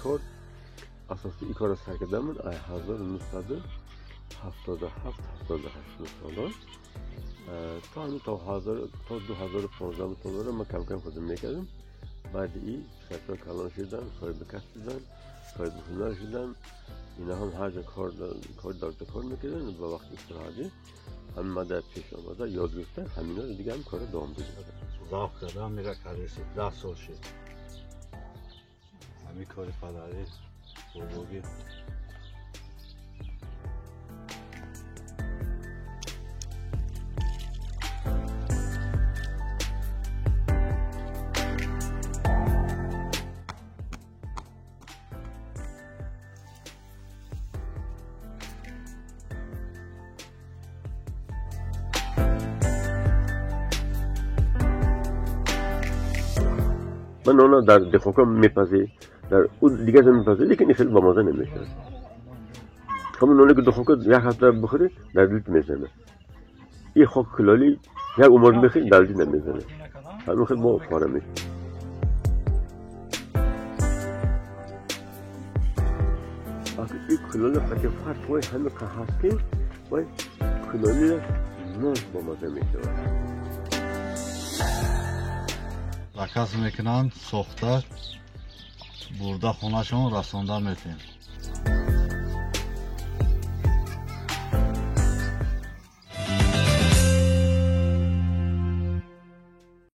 کار اساسی این کار سر کردم 1977 سالا تا همین تا 2015 سالا من کم کم خودم میکردم. بعد این سرکار کلان شدن، صاحب کسب شدن، صاحب هنر شدن. اینا هم هر جا کار داشته کار میکردن و با وقت استراحتی همین مدت پیش آمده یاد گرفتن همینا دیگه هم کار دوام دیگه ضعف کردم میره کردیسی 10 سال شد همین کار پدری بزرگی. من اونا در دخوکم میپذی در اون دیگه هم میپذی لیکن این خیلی با مزه نمیشه. همون اونایی که دخوکا یک هفته بخوری در دلت میزنه. این خوک کلالی یک عمر میخوری در دلت نمیزنه. همون خیلی با پاره میشه. اگه این کلالی خیلی فرق وای همه که هستی وای کلالی ناش با مزه میشه. заказ мекунанд сохта бурда хонашон расонда метем.